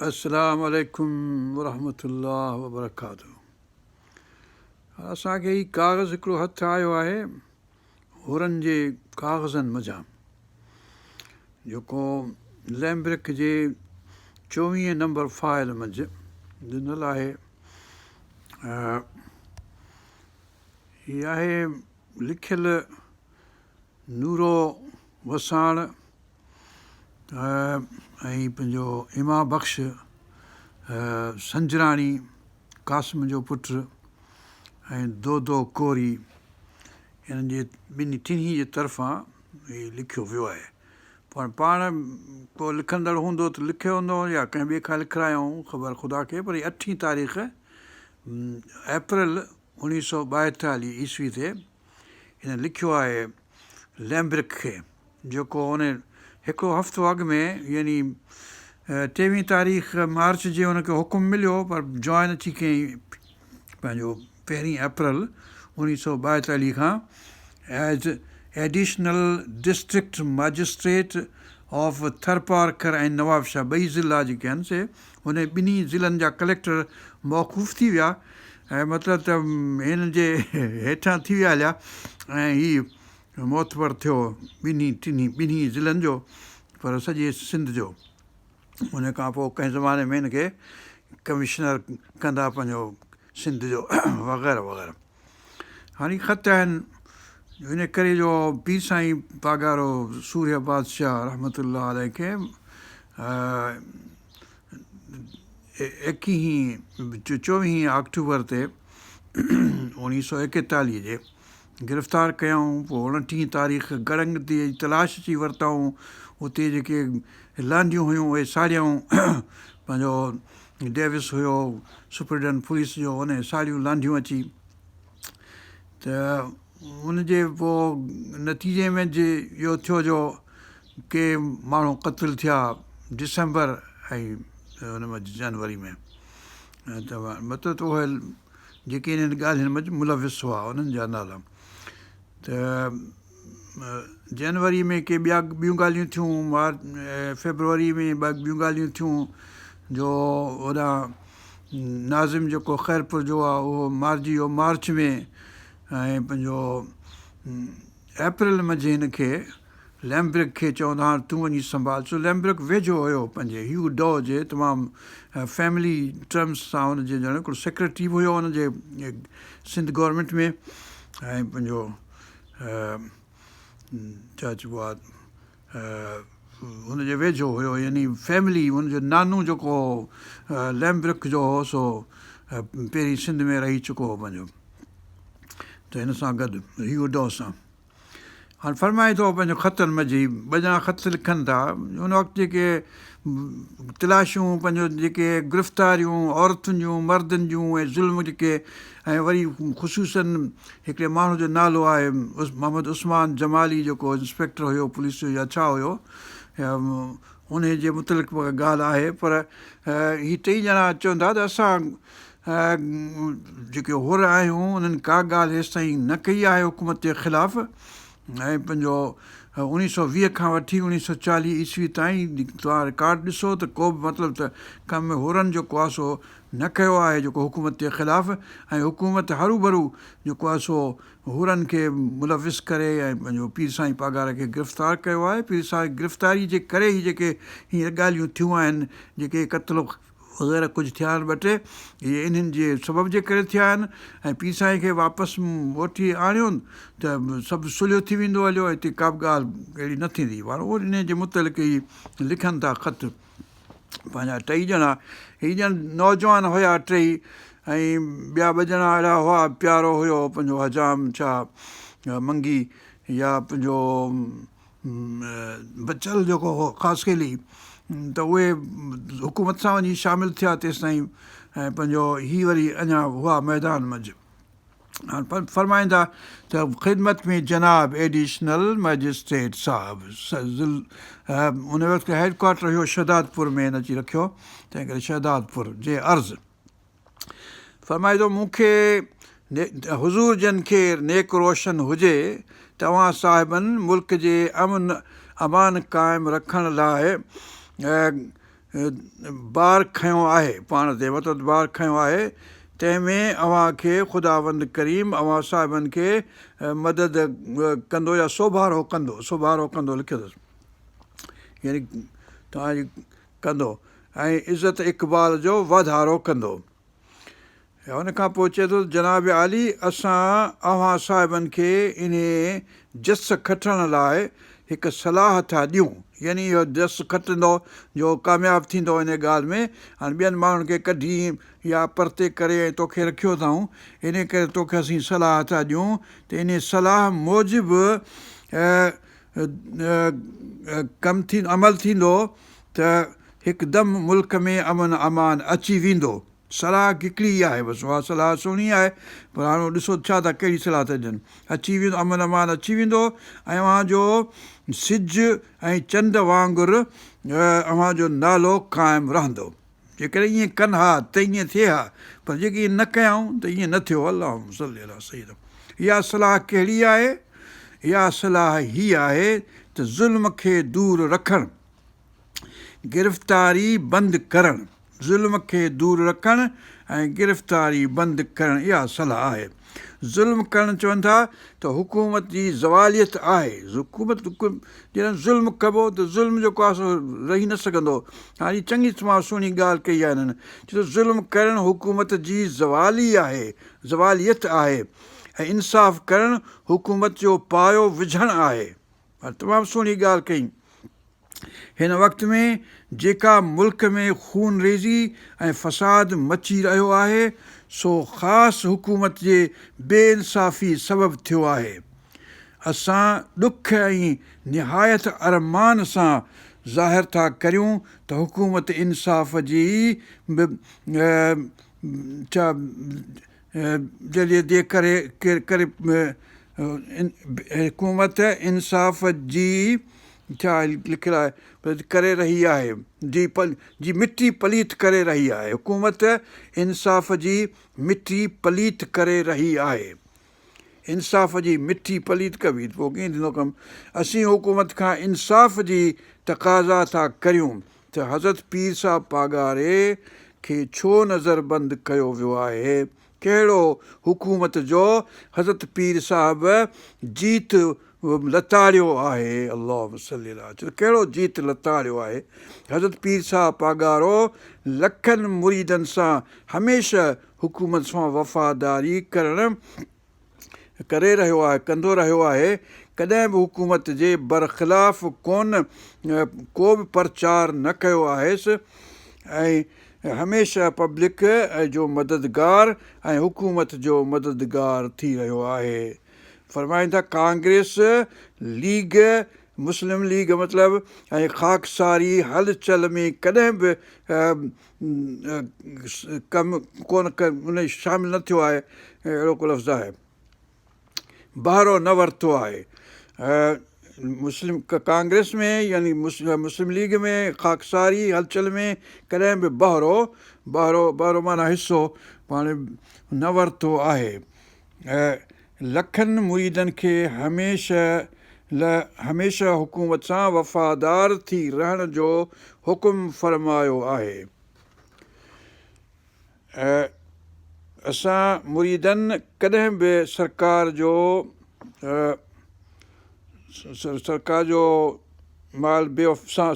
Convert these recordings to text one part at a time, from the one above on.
अस्सलामु अलैकुम वरहमतुल्लाह वबरकातुहू। असांखे ही काग़ज़ हिकिड़ो हथु आयो आहे हुरनि जे काग़ज़नि मज़ा, जेको लैम्ब्रिक जे 24 नंबर फाइल मंझि ॾिनल आहे। हीअ आहे लिखियल नूरो वसाण ऐं पंहिंजो इमा बख़्श संजराणी क़ासिम जो पुटु ऐं दो कोरी, हिननि जे टिन्ही जे तरफ़ां हीउ लिखियो वियो आहे। पाण को लिखंदड़ हूंदो त लिखियो हूंदो या कंहिं ॿिए खां लिखायूं, ख़बर ख़ुदा खे। पर 8 तारीख़ अप्रैल 1942 ईस्वी ते हिन लिखियो आहे लैम्ब्रिक खे, जेको उन हिकिड़ो हफ़्तो अॻु में यानी 23 तारीख़ मार्च जे हुनखे हुकुम मिलियो, पर जॉइन अची कयईं पंहिंजो 1 अप्रैल 1942 खां as additional district magistrate of Tharparkar ऐं नवाबशाह। 2 ज़िला जेके आहिनि से हुन ॿिन्ही ज़िलनि जा कलेक्टर मौक़ूफ़ थी विया, ऐं मतिलबु त हिन जे हेठां थी विया हलिया, ऐं हीउ मोतबर थियो ॿिन्ही ज़िलनि जो, पर सॼे सिंध जो। उन खां पोइ कंहिं ज़माने में हिनखे कमिश्नर कंदा पंहिंजो सिंध जो वग़ैरह वग़ैरह। हाणे ख़त आहिनि इन करे जो पीर साईं पागारो सूर्य बादशाह रहमतुल्लाह अलैह खे 24 अक्टूबर ते 1941 जे गिरफ़्तार कयऊं। पोइ 29 तारीख़ गड़ंग ते तलाश अची वरितऊं, उते जेके लांडियूं हुयूं उहे साड़ियऊं। पंहिंजो डेविस हुयो सुपरिटेंडेंट पुलिस जो, उन साड़ियूं लांडियूं अची। त उनजे पोइ नतीजे में इहो थियो जो के माण्हू क़तलु थिया डिसंबर ऐं हुन में जनवरी में। त मतिलबु त उहे जेके इन्हनि ॻाल्हियुनि में मुलविस हुआ उन्हनि जा नाला। त जनवरी में के ॿियूं ॻाल्हियूं थियूं, फेबरवरी में ॿियूं ॻाल्हियूं थियूं जो होॾां नाज़िम जेको ख़ैरपुर जो आहे उहो मारिजी वियो मार्च में। ऐं पंहिंजो अप्रैल मंझि हिनखे लैम्ब्रिक खे चवंदा हाणे तूं वञी संभाल। छो लैम्ब्रिक वेझो हुयो पंहिंजे ह्यू डॉ जे, तमामु फैमिली टर्म्स सां हुनजे ॼण हिकिड़ो सेक्रेटरी बि हुयो हुनजे सिंध गवर्नमेंट में, ऐं पंहिंजो छा चइबो आहे हुनजे वेझो हुयो, यानी फैमिली हुनजो नानू जेको लैम्ब्रिक जो हो सो पहिरीं सिंध में रही चुको हो पंहिंजो, त हिन सां गॾु ह्यू डॉ सां। हाणे फरमाए थो पंहिंजो ख़तनि में जी 2 ॼणा ख़त लिखनि था। उन वक़्तु जेके तलाशियूं, पंहिंजो जेके गिरफ़्तारियूं औरतुनि जूं मर्दनि जूं ऐं ज़ुल्म जेके, ऐं वरी ख़ुशूसन हिकिड़े माण्हू जो नालो आहे मोहम्मद उस्मान जमाली, जेको इंस्पेक्टर हुयो पुलिस जो या छा हुयो, उन जे मुतलिक़ ॻाल्हि आहे। पर हीअ 3 ॼणा चवनि था त असां जेके हुर आहियूं उन्हनि का ॻाल्हि हेसि ताईं न कई आहे हुकूमत जे ख़िलाफ़ु। ऐं पंहिंजो 1920 खां वठी 1940 ईस्वी ताईं तव्हां रिकॉर्ड ॾिसो त को बि मतिलबु त कम हुरनि जेको आहे सो न कयो आहे जेको हुकूमत जे ख़िलाफ़ु। ऐं हुकूमत हरू भरू जेको आहे सो हुरनि खे मुलविस करे ऐं पंहिंजो पीर साईं पागार खे गिरफ़्तार कयो आहे। पीर साईं गिरफ़्तारी जे करे ई जेके हीअं ॻाल्हियूं थियूं आहिनि, जेके क़त्ल वग़ैरह कुझु थिया आहिनि 2 टे, इहे इन्हनि जे सबब जे करे थिया आहिनि। ऐं पीर साईं खे वापसि वठी आणियोनि त सभु सुलियो थी वेंदो हलियो, हिते का बि ॻाल्हि अहिड़ी न थींदी। पर उहो इन जे मुतलिक़ ई लिखनि था ख़त पंहिंजा 3 ॼणा। हीअ ॼण नौजवान हुया 3, ऐं ॿिया 2 ॼणा अहिड़ा हुआ। प्यारो हुयो पंहिंजो हजाम छा मंगी, या पंहिंजो बचल जेको हो ख़ासि केली, त उहे हुकूमत सां वञी शामिलु थिया तेसिताईं। ऐं पंहिंजो हीअ वरी अञा हुआ मैदान मंझि। हाणे फरमाईंदा त ख़िदमत में जनाब एडिशनल मजिस्ट्रेट साहिबु। उन वक़्तु हेडक्वाटर हुयो शहदादपुर में, हिन अची रखियो तंहिं करे शहदादपुर जे अर्ज़ु। फरमाए थो मूंखे हुज़ूर जन खे नेक रोशन हुजे, तव्हां साहिबनि मुल्क जे अमान क़ाइमु रखण लाइ बार खंयो आहे पाण ते मतिलबु बार खंयो आहे तंहिंमें अव्हांखे ख़ुदावंद करीम अव्हां साहिबनि खे मदद कंदो या सोभारो कंदो लिखियो अथसि यानी तव्हांजी कंदो ऐं इज़त इक़बाल जो वाधारो कंदो हुन खां पोइ चए थो जनाब आली असां अव्हां साहिबनि खे इन जस खटण लाइ हिकु सलाह था ॾियूं यानी इहो जस खटंदो जो कामयाबु थींदो इन ॻाल्हि में हाणे ॿियनि माण्हुनि खे कढी या परते करे ऐं तोखे रखियो अथऊं इन करे तोखे असीं सलाह था ॾियूं त इन सलाह मूजिबि कमु अमल थींदो त हिकदमि मुल्क में अमन अमान अची वेंदो सलाह हिकिड़ी आहे बसि उहा सलाह सुहिणी आहे पर हाणे ॾिसो छा था कहिड़ी सलाह था ॾियनि अची वेंदो अमन अमान अची वेंदो ऐं अव्हांजो सिजु ऐं चंड वांगुरु अव्हांजो नालो क़ाइमु रहंदो जेकॾहिं ईअं कनि हा त ईअं थिए हा पर जेके ईअं न कयऊं त ईअं न थियो अलाह सली अला सही इहा सलाह कहिड़ी आहे इहा सलाह हीअ आहे त ज़ुल्म खे दूरि रखणु गिरफ़्तारी बंदि करणु ज़ुल्म खे दूरि रखणु ऐं गिरफ़्तारी बंदि करणु इहा सलाह आहे ज़ुल्म करणु चवनि था त हुकूमत जी ज़वालियत आहे हुकूमत जॾहिं ज़ुल्म कबो त ज़ुल्म जेको आहे सो रही न सघंदो हाणे चङी तमामु सुहिणी ॻाल्हि कई आहे हिननि छो त ज़ुल्म करणु हुकूमत जी ज़वालियत आहे ऐं इंसाफ़ करणु हुकूमत जो पायो विझणु आहे तमामु सुहिणी ॻाल्हि कई हिन वक़्त में जेका मुल्क में खून रेज़ी ऐं फ़साद मची रहियो आहे सो ख़ासि हुकूमत जे बेइंसाफ़ी सबबु थियो आहे असां ॾुख ऐं निहायत अरमान सां ज़ाहिर था करियूं त हुकूमत इंसाफ़ जी छा जे करे हुकूमत इंसाफ़ जी छा लिखियलु आहे करे रही आहे जी मिटी पलीत करे रही आहे हुकूमत इंसाफ़ जी मिटी पलीत करे रही आहे इंसाफ़ जी मिठी पलीत कबी पोइ कीअं थींदो कमु असीं हुकूमत खां इंसाफ़ जी तक़ाज़ा था करियूं त हज़रत पीर साहिब पागारे खे छो नज़रबंदि कयो वियो आहे कहिड़ो हुकूमत जो हज़रत पीर साहिब जीत लताड़ियो आहे अलाह कहिड़ो जीत लताड़ियो आहे हज़रत पीर साहिब पागारो लखनि मुरीदनि सां हमेशह हुकूमत सां वफ़ादारी करे रहियो आहे कंदो रहियो आहे कॾहिं बि हुकूमत जे बरख़िलाफ़ को बि प्रचार न कयो आहेसि ऐं हमेशह पब्लिक जो मददगार ऐं हुकूमत जो मददगार थी रहियो आहे फरमाईनि था कांग्रेस लीग मुस्लिम लीग मतिलबु ऐं ख़ाकसारी हलचल में कॾहिं बि कमु उन शामिलु न थियो आहे अहिड़ो को लफ़्ज़ आहे बहिरो न वरितो आहे मुस्लिम कांग्रेस में यानी मुस्लिम लीग में ख़ाकसारी हलचल में कॾहिं बि बहिरो माना हिसो पाण न वरितो आहे लखनि मुरीदनि खे हमेशह हुकूमत सां वफ़ादार थी रहण जो हुकुम फ़रमायो आहे असां मुरीदनि कॾहिं बि सरकार जो माल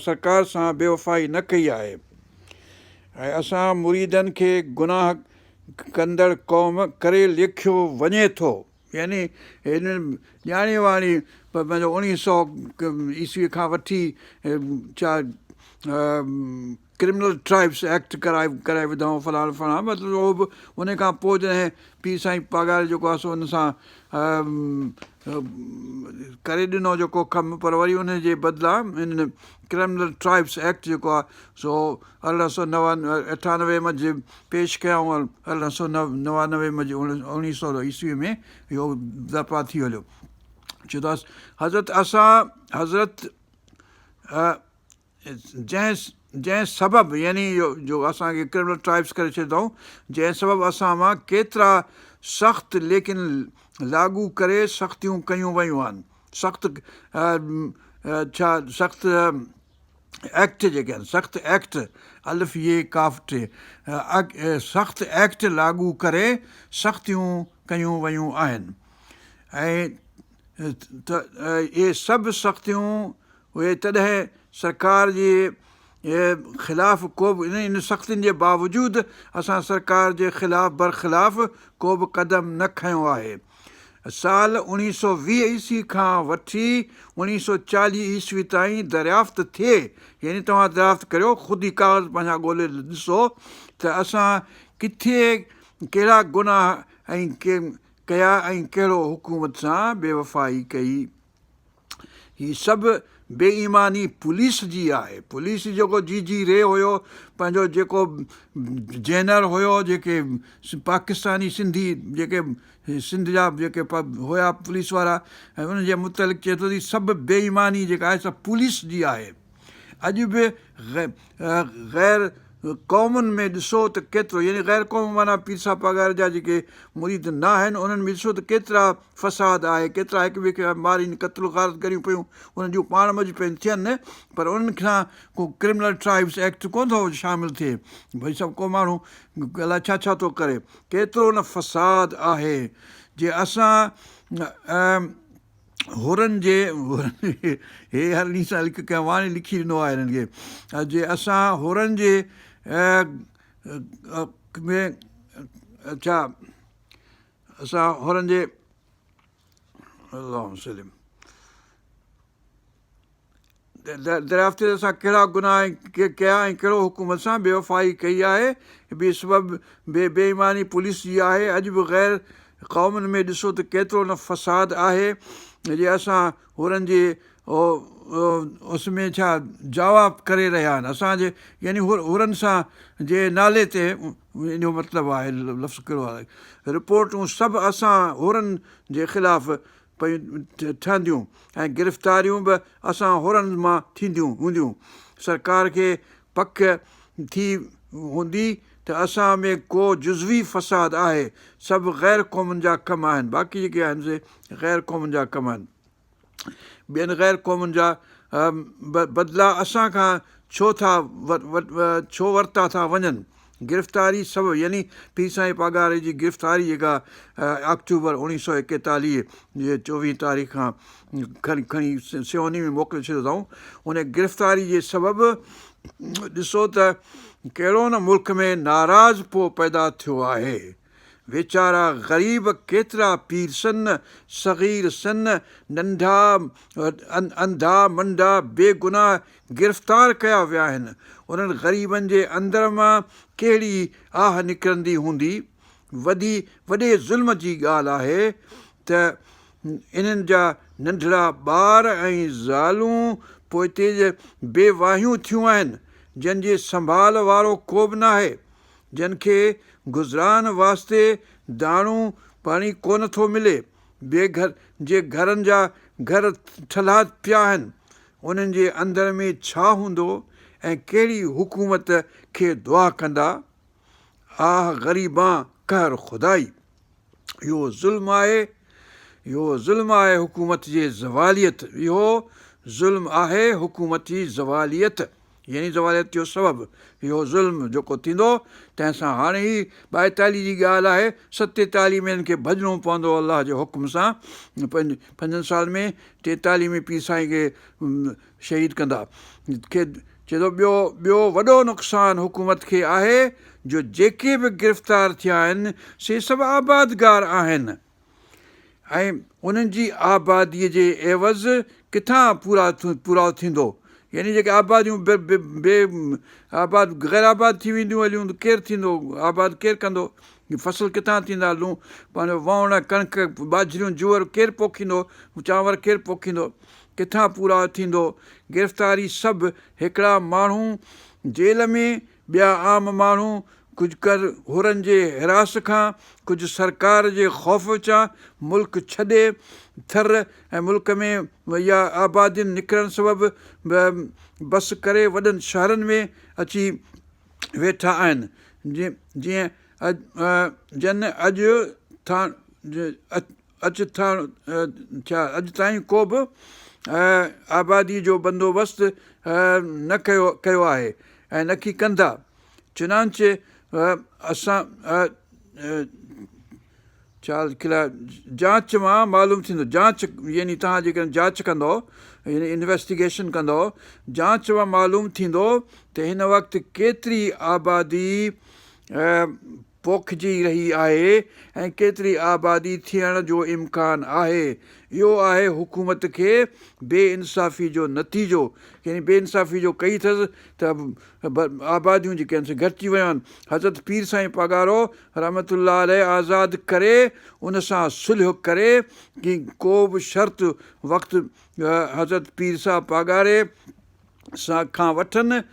सरकार सां बेवफ़ाई न कई आहे ऐं असां मुरीदनि खे गुनाह कंदड़ क़ौम करे लिखियो वञे थो यानी हिन ॼाणी वाणी पंहिंजो 1900 ईस्वी खां वठी छा क्रिमिनल ट्राइब्स एक्ट कराए विधऊं फलाणो मतिलबु उहो बि उन खां पोइ जॾहिं पीर साईं पागार जेको आहे सो हुन सां करे ॾिनो जेको कमु पर वरी उन जे बदिलां हिन क्रिमिनल ट्राइब्स एक्ट जेको आहे सो 1898 मंझि पेश कयऊं 1899 मंझि 1900 ईस्वी में इहो दफ़ा थी हलियो छो त हज़रत जंहिं सबबु यानी जो असांखे क्रिमिनल ट्राइब्स करे छॾियऊं जंहिं सबबु असां मां केतिरा सख़्तु लेकिन लागू करे सख़्तियूं कयूं वयूं आहिनि सख़्तु एक्ट जेके आहिनि सख़्तु एक्ट अलिफ ये काफ़ टे सख़्तु एक्ट लागू करे सख़्तियूं कयूं वयूं आहिनि ऐं त इहे सभु सख़्तियूं उहे तॾहिं सरकार जे ख़िलाफ़ु को बि इन सख़्तियुनि जे बावजूदि असां सरकार जे बरख़िलाफ़ को बि क़दम न खयों आहे साल 1920 ईस्वी खां वठी 1940 ईस्वी ताईं दरियाफ़्त थिए यानी तव्हां दरियाफ़्त करियो ख़ुदि ई काग़ज़ पंहिंजा ॻोल्हे ॾिसो त असां किथे कहिड़ा गुनाह ऐं कया ऐं कहिड़ो हुकूमत सां बेवफ़ाई कई हीअ सभु बेईमानी पुलिस जी आहे पुलिस जेको जी रे हुयो पंहिंजो जेको जनरल हुयो जेके पाकिस्तानी सिंधी जेके सिंध जा जेके हुया पुलिस वारा ऐं उनजे मुतलिक़ चए थो सभु बेईमानी जेका आहे सभु पुलिस जी आहे अॼु बि ग़ैर क़ौमुनि में ॾिसो त केतिरो यानी ग़ैर क़ौम माना पीसा पघार जा जेके मुरीद न आहिनि उन्हनि में ॾिसो त केतिरा फ़साद आहे केतिरा हिक ॿिए खे मारीनि क़त्लु ग़ारत करियूं पियूं उन्हनि जूं पाण मौज पियूं थियनि पर उन्हनि खां को क्रिमिनल ट्राइब्स एक्ट कोन थो शामिलु थिए भई सभु को माण्हू अलाए छा थो करे केतिरो न फ़साद आहे जे असां हुरनि जे हे हर ॾींहं सां कंहिं वाणी लिखी ॾिनो आहे हिननि खे जे असां हुरनि जे में छा असां हुरनि जे अलाह सलीम दरियाफ़्त ते असां कहिड़ा गुनाह कया ऐं कहिड़ो हुकूमत सां बेवफ़ाई कई आहे ॿी सबबु बेईमानी पुलिस जी आहे अॼु बि ग़ैर क़ौमुनि में ॾिसो त केतिरो न फ़साद आहे जे असां हुरनि जे उसमें छा जवाबु करे रहिया आहिनि असांजे यानी हुरनि सां जे नाले ते इन जो मतिलबु आहे लफ़्ज़ कहिड़ो आहे रिपोर्टूं सभु असां हुरनि जे ख़िलाफ़ु पयूं ठहंदियूं ऐं गिरफ़्तारियूं बि असां हुरनि मां हूंदियूं सरकार खे पक थी हूंदी त असां में को जुज़वी फ़साद आहे सभु ग़ैर क़ौमुनि जा कम आहिनि बाक़ी जेके आहिनि से ग़ैर क़ौमुनि जा कम आहिनि ॿियनि ग़ैर क़ौमुनि जा बदिला असां खां छो वरिता था वञनि गिरफ़्तारी सभु यानी पीसाई पघार जी गिरफ़्तारी जेका अक्टूबर 1941 जे 24 तारीख़ खां खणी सिवनी में मोकिले छॾियो अथऊं उन गिरफ़्तारी जे सबबु ॾिसो त कहिड़ो न मुल्क में नाराज़ पोइ पैदा थियो आहे वीचारा ग़रीब केतिरा पीर सन सग़ीर सन नंढा अंधा मंडा बेगुनाह गिरफ़्तार कया विया आहिनि उन्हनि ग़रीबनि जे अंदर मां कहिड़ी आह निकिरंदी हूंदी वॾे ज़ुल्म जी ॻाल्हि आहे त इन्हनि जा नंढड़ा ॿार ऐं ज़ालूं पोइ हिते बेवाहियूं थियूं आहिनि जंहिंजे संभाल वारो को बि न आहे जिन खे गुज़रान वास्ते दाणो पाणी कोन थो मिले घरनि जा घर ठला पिया आहिनि उन्हनि जे अंदर में छा हूंदो ऐं कहिड़ी हुकूमत खे दुआ कंदा आह ग़रीबां कहर ख़ुदाई इहो ज़ुल्म आहे हुकूमत जे ज़वालियत इहो ज़ुल्म आहे हुकूमत जी ज़वालियत यानी ज़वालियत जो सबबु इहो ज़ुल्म जेको थींदो तंहिंसां हाणे ई 42 जी ॻाल्हि आहे 47 में हिननि खे भॼणो पवंदो अलाह जे हुकुम सां 5 साल में 43 में पीर साईं खे शहीद कंदा चए थो ॿियो वॾो नुक़सानु हुकूमत खे आहे जो जेके बि गिरफ़्तार थिया आहिनि से सभु आबादगार आहिनि ऐं उन्हनि जी आबादीअ जे एवज़ किथां पूरा थींदो यानी जेके आबादियूं ग़ैर आबाद थी वेंदियूं हलियूं त केरु थींदो आबाद केरु कंदो फसल किथां थींदा पंहिंजो वण कणिक बाजरियूं जूअर केरु पोखींदो चांवर केरु पोखींदो किथां पूरा थींदो गिरफ़्तारी सभु हिकिड़ा माण्हू जेल में ॿिया आम माण्हू कुझु हुरनि जे हिरास खां कुझु सरकार जे ख़ौफ़ सां मुल्क छॾे थर ऐं मुल्क में या आबादियुनि निकिरण सबबु बस करे वॾनि शहरनि में अची वेठा आहिनि जीअं अॼु ताईं को बि आबादी जो बंदोबस्तु न कयो आहे ऐं न की कंदा। चुनांचे असां छा किला जांच मां मालूम थींदो, जांच यानी तव्हां जेकॾहिं जांच कंदो यानी इन्वेस्टिगेशन कंदो, जांच मां मालूम थींदो त हिन वक़्तु केतिरी आबादी पोखिजी रही आहे ऐं केतिरी आबादी थियण जो इम्कानु आहे। इहो आहे हुकूमत खे बेइंसाफ़ी जो नतीजो। यानी बेइंसाफ़ी जो कई अथसि त आबादियूं जेके आहिनि से घटिजी वियूं आहिनि। हज़रत पीर साईं पघारो रहमतुल्लाह अलैह आज़ादु करे उन सां सुलह करे की को बि शर्त वक़्तु हज़रत पीर सां पघारे सां खां वठनि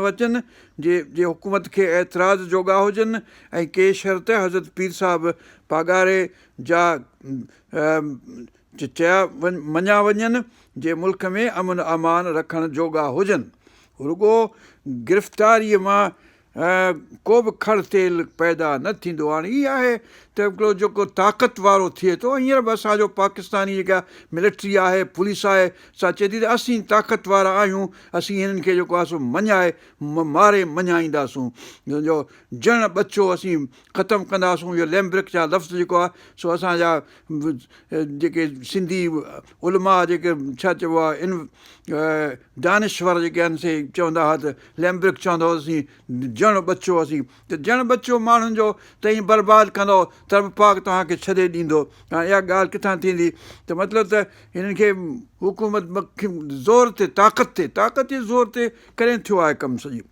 वचनि जे हुकूमत खे एतिराज़ जोॻा हुजनि ऐं के शर्त हज़रत पीर साहिब पघारे जा चया मञा वञनि जे मुल्क में अमन अमान रखण जोॻा हुजनि। रुॻो गिरफ़्तारीअ मां को बि खड़ तेल पैदा न थींदो। हाणे इहा आहे त हिकिड़ो जेको ताक़त वारो थिए थो, हींअर बि असांजो पाकिस्तानी जेका मिलिट्री आहे, पुलिस आहे, सा चए थी त असीं ताक़त वारा आहियूं, असीं हिननि खे जेको आहे सो मञाए मारे मञाईंदासूं, जो ॼण ॿचो असीं ख़तमु कंदासूं। इहो लैम्ब्रिक जा लफ़्ज़ जेको आहे सो असांजा जेके सिंधी उलमा जेके छा चइबो आहे दानिश्वर जेके आहिनि से चवंदा हुआ त लैम्ब्रिक चवंदो असीं ॼण ॿचो, असीं त ॼण ॿचो माण्हुनि जो त ईअं बर्बादु कंदो, तरफ़ पाक तव्हांखे छॾे ॾींदो। हाणे इहा ॻाल्हि किथां थींदी? त मतिलबु त हिननि खे हुकूमत ज़ोर ते ताक़त जे ज़ोर ते करे थियो आहे कमु सॼी।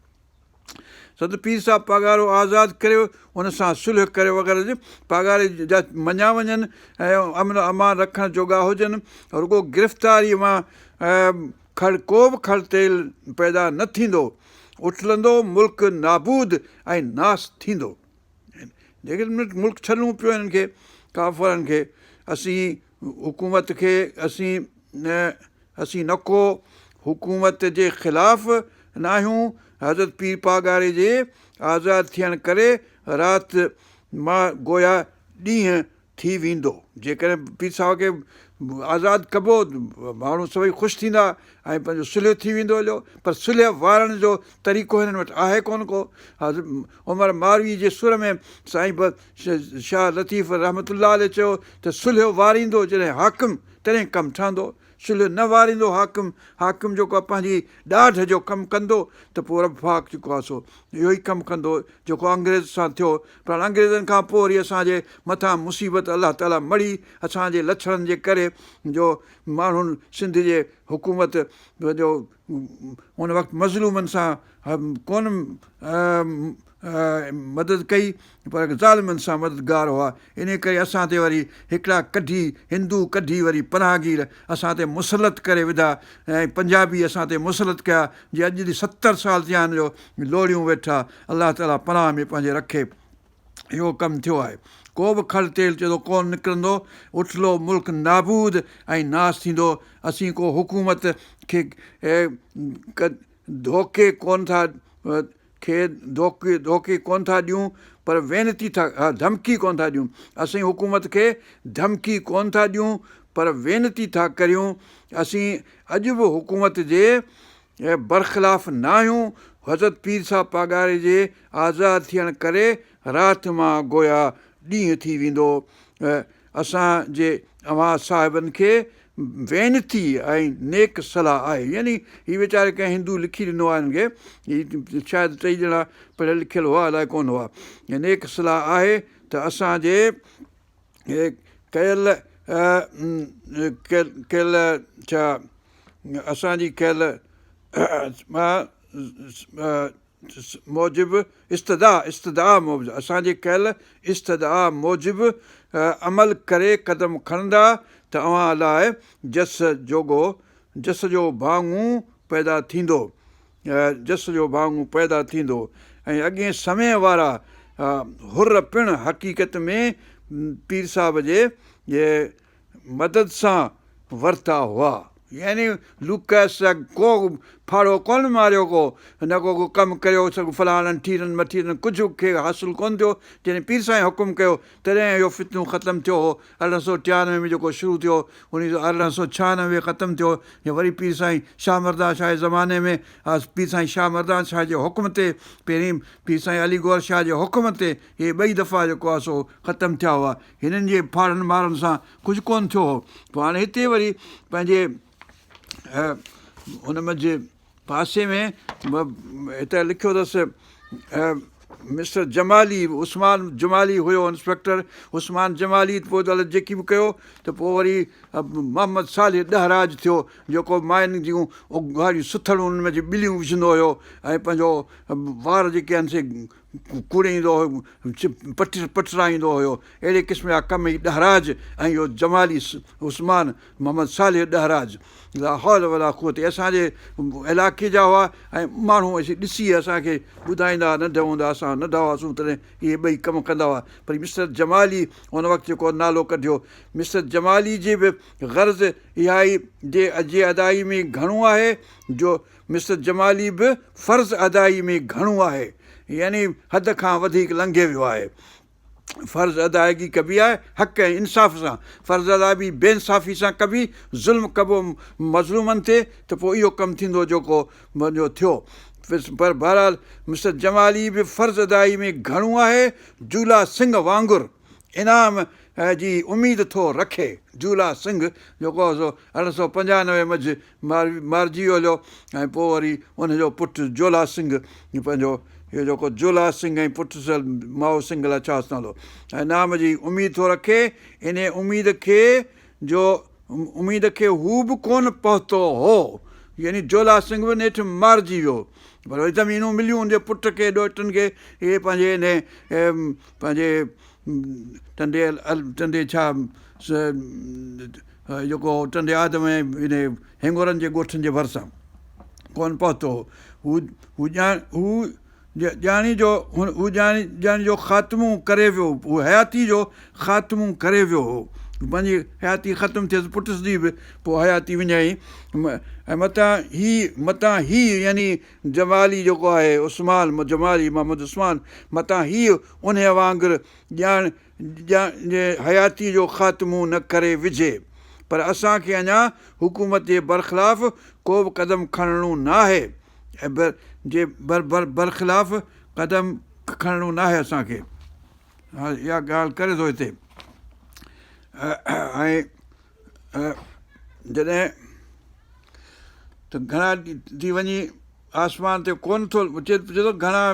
सदर पीर साहिब पघारो आज़ादु करियो, हुन सां सुलह करे वग़ैरह पघारे जा मञा वञनि ऐं अमन अमान रखण जोॻा हुजनि। रुॻो गिरफ़्तारीअ मां को बि खड़ तेल पैदा न थींदो, उछलंदो मुल्क नाबूद ऐं नास थींदो। जेके मुल्क छॾिणो पियो हिननि खे काफ़रनि खे। असीं हुकूमत खे असीं न को हुकूमत जे ख़िलाफ़ न आहियूं। हज़रत पीर पागारे जे आज़ादु थियण करे राति मां गोया ॾींहुं थी वेंदो। जेकॾहिं पीर साहिब खे आज़ादु कबो माण्हू सभई ख़ुशि थींदा ऐं पंहिंजो सुलह थी वेंदो हलियो। पर सुलह वारण जो तरीक़ो हिननि वटि आहे कोन को। उमर मारवी जे सुर में साईं शाह लतीफ़ रहमतुल्लाह अलैह चयो त सुलह वारींदो जॾहिं हाकिम तॾहिं कमु ठहंदो, सुलह न वारींदो हाकिम जेको आहे पंहिंजी ॾाढ जो कमु कंदो त पोइ रब पाक जेको आहे सो इहो ई कमु कंदो जेको अंग्रेज़ सां थियो। पर अंग्रेज़नि खां पोइ वरी असांजे मथां मुसीबत अलाह ताला मड़ी असांजे लछणनि जे करे, जो माण्हुनि सिंध जे हुकूमत जो उन वक़्तु मज़लूमनि सां कोन मदद कई, पर ज़ालिमनि सां मददगार हुआ। इन करे असां ते वरी हिकिड़ा हिंदू कढी वरी पनाहगीर असां ते मुसलत करे विधा ऐं पंजाबी असां ते मुसलत कया, जे अॼु 70 साल थिया आहिनि जो लोड़ियूं वेठा। अलाह ताला पनाह में पंहिंजे रखे इहो कमु थियो आहे। को बि खड़ तेल चए थो कोन निकिरंदो, उछलो मुल्क नाबूद ऐं नास थींदो। असीं को हुकूमत खे धोखे कोन था ॾियूं, पर वेनती धमकी कोन था ॾियूं। असीं हुकूमत खे धमकी कोन था ॾियूं, पर वेनती था करियूं। असीं अॼु बि हुकूमत जे बरख़िलाफ़ न आहियूं। हज़रत पीर साहिब पागारे जे आज़ादु थियण करे राति मां गोया ॾींहुं थी वेंदो। असांजे अव्हां साहिबनि खे वेनती ऐं नेक सलाह आहे। यानी हीअ वीचारे कंहिं हिंदू लिखी ॾिनो आहे हिन खे, हीअ शायदि 3 ॼणा पढ़ियल लिखियल हुआ, अलाए कोन हुआ। नेक सलाह आहे त असांजे असांजी कयल मूजिबि असांजे कयल इस्तदा मूजिबि अमल करे क़दम खणंदा त अव्हां लाइ जस जो भाङो पैदा थींदो, ऐं अॻे समय वारा हुर पिणु हक़ीक़त में पीर साहिब जे मदद सां वरिता हुआ। यानी लूकास जा को फाड़ो कोन मारियो को, न को कमु करियो सभु फलाणनि ठीरनि मठीरनि, कुझु खे हासिलु कोन्ह थियो। जॾहिं पीर साईं हुकुम कयो तॾहिं इहो फितनो ख़तमु थियो हो। 1893 में जेको शुरू थियो, 1896 ख़तमु थियो। या वरी पीर साईं शाह मर्दान शाह जे ज़माने में पीर साईं शाह मर्दान शाह जे हुकुम ते, पहिरीं पीर साईं अली गौर शाह जे हुकुम ते इहे ॿई दफ़ा जेको आहे सो ख़तमु थिया हुआ। हिननि जे फाड़नि मारनि सां कुझु कोन्ह थियो हो। पोइ हाणे हिते वरी पंहिंजे हुन मंझि पासे में हिते लिखियो अथसि मिस्टर जमाली, उस्मान जमाली हुयो इंस्पेक्टर, उस्मान जमाली। पोइ त जेकी बि कयो त पोइ वरी मोहम्मद सालिह ॾहराज थियो, जेको माइनि जूं गाड़ियूं सुथड़ियूं उन में ॿिलियूं विझंदो हुयो ऐं पंहिंजो वार जेके आहिनि से कूड़ींदो हुयो, पटराईंदो हुयो। अहिड़े क़िस्म जा कम ई ॾहराज ऐं इहो जमाली उस्मान मोहम्मद सालिह ॾहराज ला हौल वला क़ुवत असांजे इलाइक़े जा हुआ। ऐं माण्हू ॾिसी असांखे ॿुधाईंदा हुआ, नंढ हूंदा असां नंढा हुआसीं तॾहिं इहे ॿई कम कंदा हुआ। पर मिस्टर जमाली हुन वक़्तु जेको नालो कढियो, मिस्टर जमाली जी बि ग़र्ज़ इहा ई जे अदाई में घणो आहे, जो मिस्टर जमाली बि फ़र्ज़ु अदाई में घणो आहे, यानी हद खां वधीक लंघे वियो आहे। फ़र्ज़ु अदायगी कबी आहे हक़ ऐं इंसाफ़ सां, फ़र्ज़ु अदायगी बेइंसाफ़ी सां कबी, ज़ुल्म कबो मज़लूमनि ते, त पोइ इहो कमु थींदो जेको मुंहिंजो थियो। पर बहरहाल मिस्टर जमाली बि फ़र्ज़ु अदायगी में घणो आहे, झूला सिंह वांगुरु इनाम जी उमेद थो रखे। झूला सिंह जेको आहे सो 1895 मंझि मारिजी वियो ऐं पोइ वरी उनजो पुटु जोला सिंह पंहिंजो इहो जेको जोला सिंह ऐं पुटु माओ सिंह लाइ छा नालो ऐं नाम जी उमेद थो रखे। इन उमेद खे हू बि कोन पहुतो हो, यानी जोला सिंह बि नेठि मारिजी वियो। पर वरी ज़मीनूं मिलियूं हुनजे पुट खे ॾोहिटनि खे, इहे पंहिंजे पंहिंजे टंडे छा जेको टंडे आदम ऐं इन हेंगोरनि जे ॻोठनि जे भरिसां कोन पहुतो हो। हू ॼाणी जो ख़ात्मो करे वियो, हू हयाती जो ख़ात्मो करे वियो हो। पंहिंजी हयाती ख़तमु थियसि, पुटुस जी बि पोइ हयाती विञाई। ऐं मतां ही यानी जमाली जेको आहे उस्मान जमाली मोहम्मद उस्मान, मतां हीउ उन वांगुरु हयाती जो ख़ात्मो न करे विझे। पर असांखे अञा हुकूमत जे बरख़िलाफ़ को बि क़दम खणणो न आहे, ऐं बरख़िलाफ़ क़दम खणणो न आहे असांखे। हा, इहा ॻाल्हि करे थो हिते। ऐं जॾहिं त घणा थी वञी आसमान ते कोन थो चए थो, घणा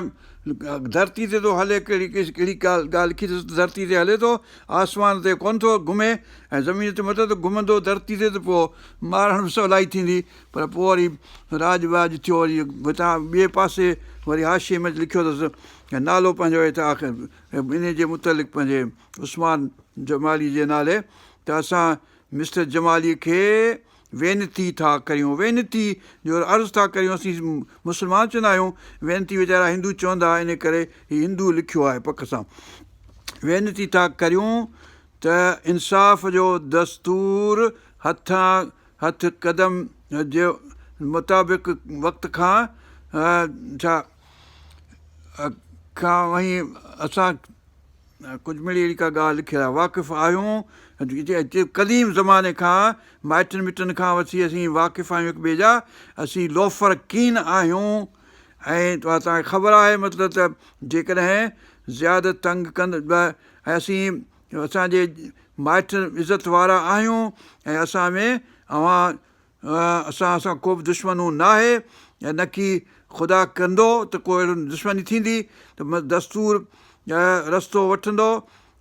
धरती ते थो हले, कहिड़ी ॻाल्हि लिखी अथसि धरती ते हले थो, आसमान ते कोन थो घुमे, ऐं ज़मीन ते मथां त घुमंदो धरती ते, त पोइ मारण बि सवलाई थींदी। पर पोइ वरी राज वाज थियो, वरी हितां ॿिए पासे वरी हाशिए में लिखियो अथसि नालो पंहिंजो हितां इन जे मुतलिक़ पंहिंजे उस्मान जमाली जे नाले, त असां मिस्टर जमाली खे वेनती था करियूं, वेनती जो अर्ज़ु था करियूं। असीं मुस्लमान चवंदा आहियूं, वेनती वीचारा हिंदू चवंदा, इन करे हीउ हिंदू लिखियो आहे पक सां। वेनती था करियूं त इंसाफ़ जो दस्तूर हथ क़दम जे मुताबिक़ वक़्त खां वहीं असां कुझु मिड़ी अहिड़ी का ॻाल्हि लिखियलु आहे। वाक़िफ़ु आहियूं क़दीम ज़माने खां, माइटनि मिटनि खां वठी असीं वाक़िफ़ु आहियूं हिक ॿिए जा, असीं लोफर कीन आहियूं। ऐं तव्हांखे ख़बर आहे मतिलबु त जेकॾहिं ज़्यादा तंग ऐं असांजे माइट इज़त वारा आहियूं ऐं असां में असां को बि दुश्मनू न आहे, ऐं न की ख़ुदा कंदो त को अहिड़ो दुश्मनी थींदी, त दस्तूर रस्तो वठंदो,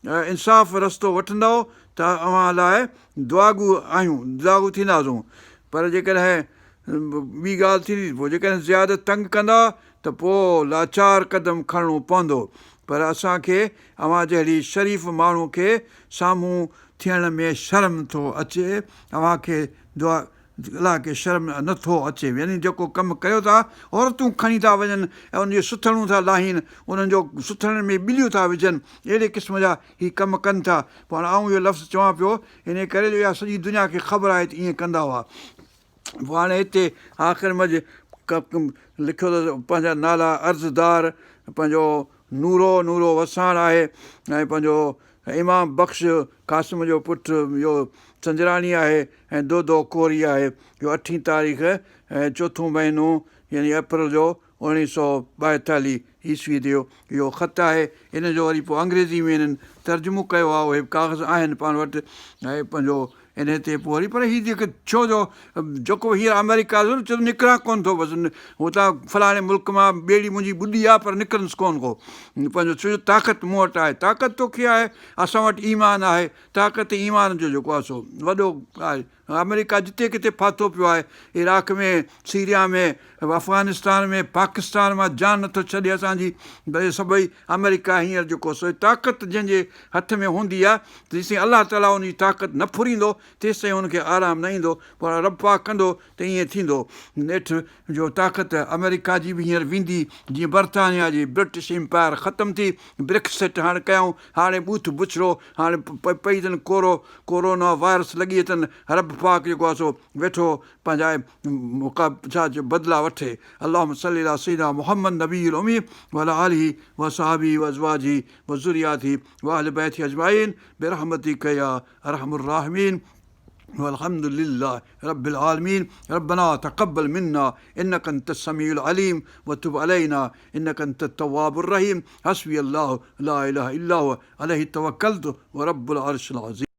इंसाफ़ रस्तो वठंदो त अव्हां लाइ दुआगू आहियूं, दुआगू थींदासूं। पर जेकॾहिं ॿी ॻाल्हि थींदी, पोइ जेकॾहिं ज़्यादा तंग कंदा त पोइ लाचार क़दम खणणो पवंदो। पर असांखे अव्हां जहिड़ी शरीफ़ माण्हू खे साम्हूं थियण में शर्म थो अचे, अव्हांखे दुआ अलाह खे शर्म नथो अचे। यानी जेको कमु कयो था, औरतूं खणी था वञनि ऐं उनजी सुथड़ूं था लाहीनि, उन्हनि जो सुथड़नि में ॿिलियूं था विझनि, अहिड़े क़िस्म जा हीअ कमु कनि था। पोइ हाणे आऊं इहो लफ़्ज़ु चवां पियो इन करे जो इहा सॼी दुनिया खे ख़बर आहे त ईअं कंदा हुआ। पोइ हाणे हिते आख़िर मंझि लिखियो त पंहिंजा नाला अर्ज़दार, पंहिंजो नूरो नूरो वसाण आहे, ऐं पंहिंजो इमाम बख़्श क़ासिम जो पुटु इहो चंद्राणी आहे, ऐं दो कोरी आहे। इहो 8 तारीख़ ऐं 4 महीनो यानी अप्रैल जो 1942 ईस्वी जो इहो ख़तु आहे। इन जो वरी पोइ अंग्रेज़ी में हिननि तर्जुमो कयो आहे, उहे काग़ज़ आहिनि पाण वटि, ऐं पंहिंजो इन ते पोइ वरी पर हीअ जेके छो जो जेको हींअर अमेरिका जो न चयो निकिरां कोन थो, बसि हुतां फलाणे मुल्क मां ॿेड़ी मुंहिंजी ॿुॾी आहे पर निकिरंदुसि कोन को, पंहिंजो छो जो ताक़त मूं वटि आहे। ताक़त तोखे आहे, असां वटि ईमान आहे, ताक़त ईमान जो जेको आहे सो वॾो आहे। अमेरिका जिते किथे फाथो पियो आहे, इराक में, सीरिया में, अफ़गानिस्तान में, पाकिस्तान मां जान नथो छॾे असांजी, भई सभई अमेरिका हींअर जेको सो ताक़त जंहिंजे हथ में हूंदी आहे, जेसीं अलाह ताला उनजी ताक़त न फुरींदो तेसिताईं हुनखे आराम न ईंदो, पर रब्बा कंदो त ईअं थींदो। नेठि जो ताक़त अमेरिका जी बि हींअर वेंदी, जीअं बर्तानिया जी ब्रिटिश एम्पायर ख़तमु थी, ब्रेक्सिट हाणे कयूं, हाणे ॿूथ बुछड़ो, हाणे पई अथनि कोरोना वायरस लॻी अथनि, रब पाक जेको आहे सो वेठो पंहिंजा छा चइबो बदिला वठे। अल्लाहुम्मा सल्ली अला सय्यिदिना मुहम्मद नबील उम्मी व अला आलिहि व असहाबिहि व अज़वाजिहि व ज़ुर्रिय्यातिहि व अहलि बैतिहि अजमईन बिरहमतिक या अरहमुर राहिमीन والحمد لله رب العالمين ربنا تقبل منا إنك أنت السميع العليم وتب علينا إنك أنت التواب الرحيم حسبي الله لا إله إلا هو عليه توكلت ورب العرش العظيم.